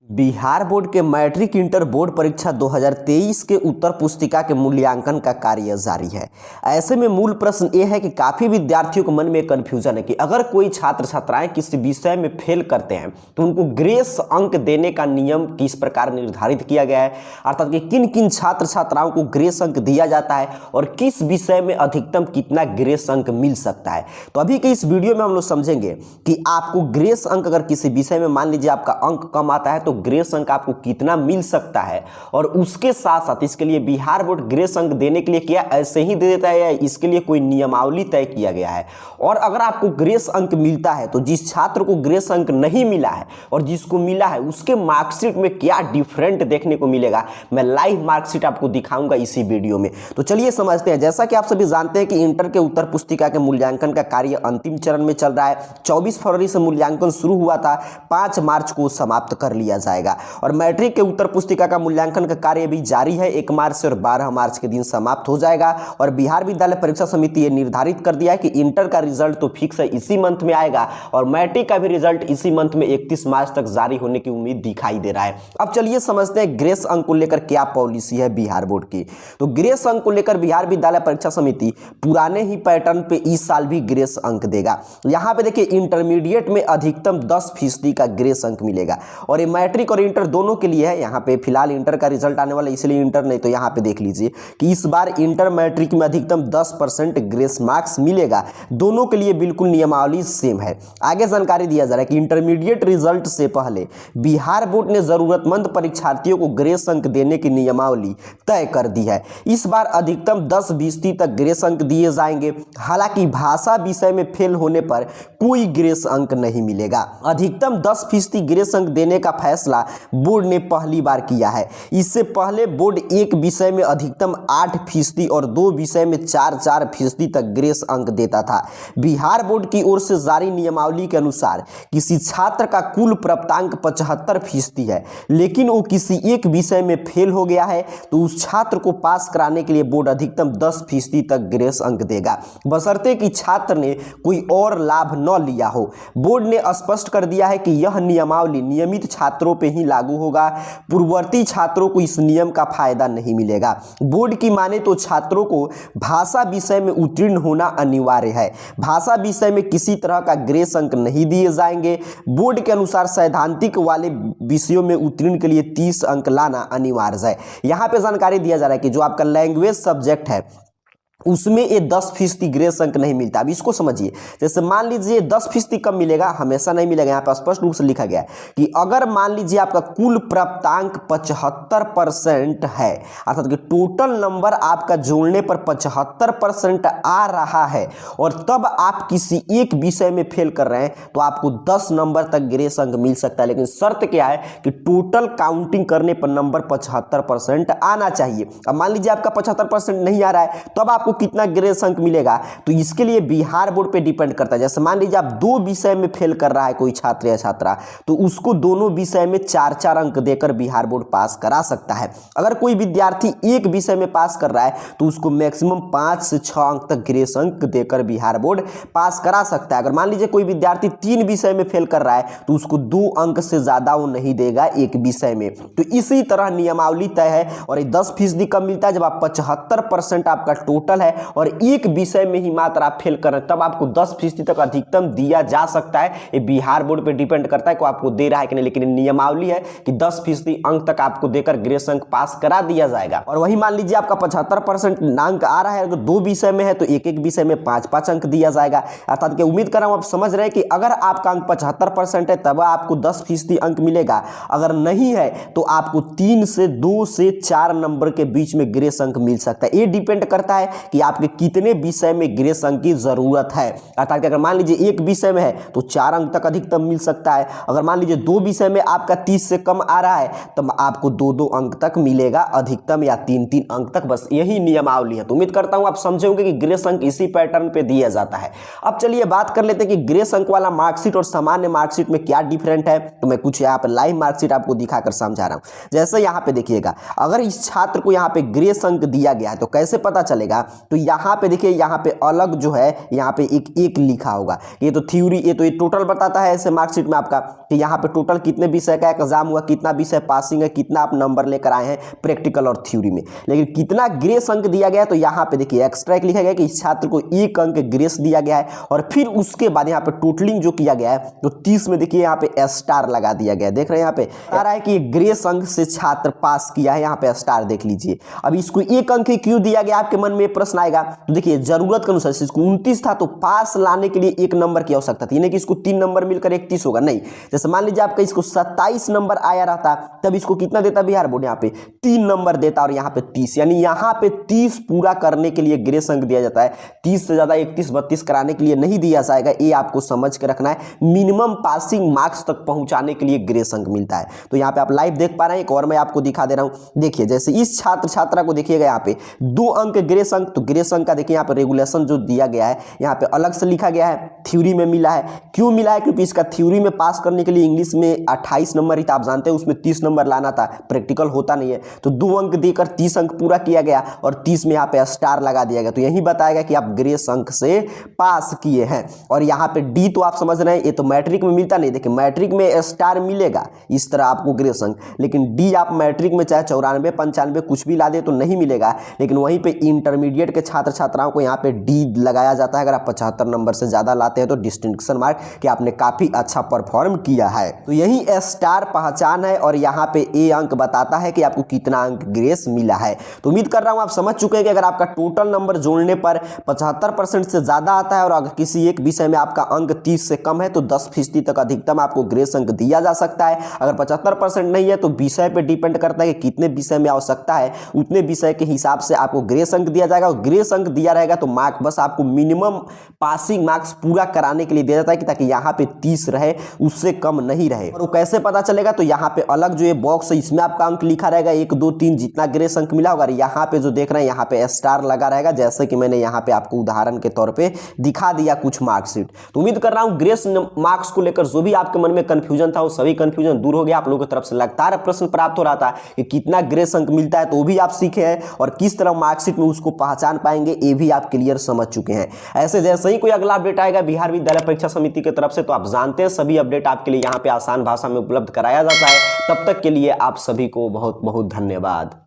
Bihar board के matric inter board परीक्षा 2023 के उत्तर पुस्तिका के मूल्यांकन का कार्य जारी है। ऐसे में मूल प्रश्न ये है कि काफ़ी विद्यार्थियों के मन में कन्फ्यूजन है कि अगर कोई छात्र छात्राएं किसी विषय में फेल करते हैं तो उनको ग्रेस अंक देने का नियम किस प्रकार निर्धारित किया गया है, अर्थात कि किन किन छात्र छात्राओं को ग्रेस अंक दिया जाता है और किस विषय में अधिकतम कितना ग्रेस अंक मिल सकता है। तो अभी के इस वीडियो में हम लोग समझेंगे कि आपको ग्रेस अंक अगर किसी विषय में मान लीजिए आपका अंक कम आता है तो ग्रेस अंक आपको कितना मिल सकता है, और उसके साथ साथ इसके लिए बिहार बोर्ड ग्रेस अंक देने के लिए क्या ऐसे ही दे देता है या इसके लिए कोई नियमावली तय किया गया है। और अगर आपको ग्रेस अंक मिलता है तो जिस छात्र को ग्रेस अंक नहीं मिला है और जिसको मिला है उसके मार्कशीट में क्या डिफरेंट देखने को मिलेगा, मैं लाइव मार्कशीट आपको दिखाऊंगा इसी वीडियो में। तो चलिए समझते हैं। जैसा कि आप सभी जानते हैं कि इंटर के उत्तर पुस्तिका के मूल्यांकन का कार्य अंतिम चरण में चल रहा है। 24 फरवरी से मूल्यांकन शुरू हुआ था, 5 मार्च को समाप्त कर लिया जाएगा। और मैट्रिक के उत्तर पुस्तिका का मूल्यांकन का कार्य भी जारी है, 1 मार्च से और 12 मार्च के दिन समाप्त हो जाएगा। और बिहार विद्यालय परीक्षा समिति ये निर्धारित कर दिया है कि इंटर का रिजल्ट तो फिक्स है, इसी मंथ में आएगा, और मैट्रिक का भी रिजल्ट इसी मंथ में 31 मार्च तक जारी होने की उम्मीद दिखाई दे रहा है। अब चलिए समझते हैं ग्रेस अंक को लेकर क्या पॉलिसी है बिहार बोर्ड की। तो ग्रेस अंक को लेकर बिहार विद्यालय परीक्षा समिति पुराने ही पैटर्न पे इस साल भी ग्रेस अंक देगा। यहां पे देखिए इंटरमीडिएट में अधिकतम 10% का ग्रेस अंक मिलेगा, और ये मैट्रिक और इंटर दोनों के लिए है। यहाँ पे फिलहाल इंटर का रिजल्ट आने वाला है इसलिए इंटर नहीं, तो यहाँ पे देख लीजिए कि इस बार इंटर मैट्रिक में अधिकतम 10% ग्रेस मार्क्स मिलेगा। दोनों के लिए बिल्कुल नियमावली सेम है। आगे जानकारी दिया जा रहा है कि इंटरमीडिएट रिजल्ट से पहले बिहार बोर्ड ने जरूरतमंद परीक्षार्थियों को ग्रेस अंक देने की नियमावली तय कर दी है। इस बार अधिकतम 10% तक ग्रेस अंक दिए जाएंगे। हालांकि भाषा विषय में फेल होने पर कोई ग्रेस अंक नहीं मिलेगा। अधिकतम 10% ग्रेस अंक देने का फैसला बोर्ड ने पहली बार किया है। इससे पहले बोर्ड एक विषय में अधिकतम 8% और 2 विषय में 4% तक ग्रेस अंक देता था। बिहार बोर्ड की ओर से जारी नियमावली के अनुसार किसी छात्र का कुल प्राप्तांक 75% है, लेकिन वो किसी एक विषय में फेल हो गया है तो उस छात्र को पास कराने के लिए बोर्ड अधिकतम 10% तक ग्रेस अंक देगा, बशर्ते कि छात्र ने कोई और लाभ न लिया हो। बोर्ड ने स्पष्ट कर दिया है कि यह नियमावली नियमित छात्रों पर ही लागू होगा, पूर्ववर्ती छात्रों को इस नियम का फायदा नहीं मिलेगा। बोर्ड की माने तो छात्रों को भाषा विषय में उत्तीर्ण होना अनिवार्य है। भाषा विषय में किसी तरह का ग्रेस अंक नहीं दिए जाएंगे। बोर्ड के अनुसार सैद्धांतिक वाले विषयों में उत्तीर्ण के लिए 30 अंक लाना अनिवार्य है। यहां पे जानकारी दिया जा रहा है कि जो आपका लैंग्वेज सब्जेक्ट है उसमें ये 10% ग्रेस अंक नहीं मिलता। अब इसको समझिए, जैसे मान लीजिए 10% कम मिलेगा, हमेशा नहीं मिलेगा। यहाँ पर स्पष्ट रूप से लिखा गया है कि अगर मान लीजिए आपका कुल प्राप्तांक 75% है, अर्थात कि टोटल नंबर आपका जोड़ने पर 75% आ रहा है और तब आप किसी एक विषय में फेल कर रहे हैं तो आपको 10 नंबर तक ग्रेस अंक मिल सकता है। लेकिन शर्त क्या है कि टोटल काउंटिंग करने पर नंबर 75% आना चाहिए। अब मान लीजिए आपका 75% नहीं आ रहा है, तब आपको कितना ग्रेस अंक मिलेगा, तो इसके लिए बिहार बोर्ड पे डिपेंड करता है। जैसे मान लीजिए आप 2 विषय में फेल कर रहा है कोई छात्र या छात्रा, तो उसको दोनों विषय में 4-4 अंक देकर बिहार बोर्ड पास करा सकता है। अगर कोई विद्यार्थी एक विषय में पास कर रहा है तो उसको मैक्सिमम 5 से 6 अंक तक ग्रेस अंक देकर बिहार बोर्ड पास करा सकता है। अगर मान लीजिए कोई विद्यार्थी 3 विषय में फेल कर रहा है तो उसको 2 अंक से ज्यादा वो नहीं देगा एक विषय में। तो इसी तरह नियमावली तय है, और 10% कम मिलता है जब आप 75% आपका टोटल है और एक विषय में ही मात्र आप फेल कर रहे हैं, तब आपको 10% तक अधिकतम दिया जा सकता है। ये बिहार बोर्ड पे डिपेंड करता है कि आपको दे रहा है कि नहीं, लेकिन नियमावली है कि 10% अंक तक आपको देकर ग्रेस अंक पास करा दिया जाएगा। और वही मान लीजिए आपका 75% अंक आ रहा है, अगर 2 विषय में है तो एक एक विषय में 5-5 अंक दिया जाएगा। अर्थात कि उम्मीद कर रहा हूं आप समझ रहे हैं कि अगर आपका अंक 75% है तब आपको 10% अंक मिलेगा, अगर नहीं है तो आपको 3 से 2 से 4 नंबर के बीच में ग्रेस अंक मिल सकता है। ये डिपेंड करता है कि आपके कितने विषय में ग्रेस अंक की जरूरत है। अर्थात कि अगर मान लीजिए एक विषय में है तो 4 अंक तक अधिकतम मिल सकता है। अगर मान लीजिए 2 विषय में आपका 30 से कम आ रहा है तो आपको 2-2 अंक तक मिलेगा अधिकतम, या 3-3 अंक तक। बस यही नियमावली है। तो उम्मीद करता हूं आप समझे होंगे कि ग्रेस अंक इसी पैटर्न पे दिया जाता है। अब चलिए बात कर लेते हैं कि ग्रेस अंक वाला मार्कशीट और सामान्य मार्कशीट में क्या डिफरेंट है। तो मैं कुछ यहाँ पे लाइव मार्कशीट आपको दिखाकर समझा रहा हूं। जैसे यहाँ पे देखिएगा, अगर इस छात्र को यहाँ पे ग्रेस अंक दिया गया है तो कैसे पता चलेगा तो यहाँ पे देखिए, यहाँ पे अलग जो है यहाँ पे एक एक लिखा होगा। ये तो थ्योरी, ये तो ये टोटल बताता है ऐसे मार्कशीट में आपका कि यहाँ पे टोटल कितने विषय का एग्जाम हुआ, कितना विषय पासिंग है, कितना आप नंबर लेकर आए हैं प्रैक्टिकल और थ्योरी में। लेकिन कितना ग्रेस अंक दिया गया है, तो यहाँ पे देखिए एक्स्ट्रा एक लिखा गया कि इस छात्र को 1 अंक ग्रेस दिया गया है। और फिर उसके बाद यहाँ पे टोटलिंग जो किया गया है तो 30 में देखिए यहाँ पे स्टार लगा दिया गया है। देख रहे हैं यहाँ पे आ रहा है कि ग्रेस अंक से छात्र पास किया है, यहाँ पे स्टार देख लीजिए। अब इसको 1 अंक ही क्यों दिया गया, आपके मन में प्रश्न आएगा। तो देखिए जरूरत के अनुसार इसको 29 था तो पास लाने के लिए 1 नंबर की आवश्यकता थी, यानी कि इसको 3 नंबर मिलकर 31 होगा, नहीं। जैसे मान लीजिए आपका इसको 27 नंबर आया रहता, तब इसको कितना देता बिहार बोर्ड, यहाँ पे 3 नंबर देता और यहाँ पे 30, यानी यहाँ पे 30 पूरा करने के लिए ग्रेस अंक दिया जाता है। 30 से ज्यादा 31 32 कराने के लिए नहीं दिया जाएगा, ये आपको समझ के रखना है। मिनिमम पासिंग मार्क्स तक पहुंचाने के लिए ग्रेस अंक मिलता है। तो यहाँ पे आप लाइव देख पा रहे हैं, एक और मैं आपको दिखा दे रहा हूं। देखिए जैसे इस छात्र छात्रा को देखिएगा यहाँ पे 2 अंक ग्रेस अंक, तो ग्रेस अंक का देखिए यहाँ पे रेगुलेशन जो दिया गया है यहाँ पे अलग से लिखा गया है, थ्योरी में मिला है। क्यों मिला है, क्योंकि इसका थ्योरी में पास करने के लिए इंग्लिश में 28 नंबर ही था, आप जानते हैं उसमें 30 नंबर लाना था, प्रैक्टिकल होता नहीं है। तो 2 अंक देकर 30 अंक पूरा किया गया और 30 में यहाँ पे स्टार लगा दिया गया। तो यही बताएगा कि आप ग्रेस अंक से पास किए हैं। और यहाँ पे डी तो आप समझ रहे हैं, ये तो मैट्रिक में मिलता नहीं। देखिए मैट्रिक में स्टार मिलेगा इस तरह आपको ग्रेस अंक, लेकिन डी आप मैट्रिक में चाहे 94 95 कुछ भी ला दे तो नहीं मिलेगा। लेकिन वहीं पे इंटरमीडिएट के छात्र छात्राओं को यहाँ पे डी लगाया जाता है। अगर आप 75 नंबर से ज्यादा लाते हैं तो डिस्टिंक्शन मार्क कि आपने काफी अच्छा परफॉर्म किया है। तो यही स्टार पहचान है और यहाँ पे ए अंक बताता है कि आपको कितना अंक ग्रेस मिला है। तो उम्मीद कर रहा हूं आप समझ चुके हैं कि अगर आपका टोटल नंबर जोड़ने पर 75% से ज्यादा आता है और अगर किसी एक विषय में आपका अंक 30 से कम है तो 10% तक अधिकतम आपको ग्रेस अंक दिया जा सकता है। अगर 75% नहीं है तो विषय पे डिपेंड करता है कि कितने विषय में आवश्यकता है, उतने विषय के हिसाब से आपको ग्रेस अंक दिया जाएगा। और ग्रेस अंक दिया रहेगा तो मार्क बस आपको मिनिमम पासिंग मार्क्स पूरा कराने के लिए दिया जाता है कि ताकि यहाँ पे 30 रहे, उससे कम नहीं रहे। और वो कैसे पता चलेगा, तो यहाँ पे अलग जो ये बॉक्स है इसमें आपका अंक लिखा रहेगा 1 2 3 जितना ग्रेस अंक मिला होगा। यहाँ पे जो देख रहे हैं यहाँ पे स्टार लगा रहेगा, जैसे कि मैंने यहाँ पे आपको उदाहरण के तौर पे दिखा दिया कुछ मार्कशीट। तो उम्मीद कर रहा हूँ ग्रेस मार्क्स को लेकर जो भी आपके मन में कंफ्यूजन था वो सभी कंफ्यूजन दूर हो गया। आप लोगों की तरफ से लगातार प्रश्न प्राप्त हो रहा था कि कितना ग्रेस अंक मिलता है, तो वो भी आप सीखे हैं और किस तरह मार्कशीट में उसको पहचान पाएंगे ये भी आप क्लियर समझ चुके हैं। ऐसे जैसे ही कोई अगला अपडेट आएगा बिहार विद्यालय परीक्षा समिति की तरफ से तो आप जानते हैं सभी अपडेट आपके लिए यहाँ पे आसान भाषा में उपलब्ध कराया जाता है। तब तक के लिए आप सभी को बहुत बहुत धन्यवाद।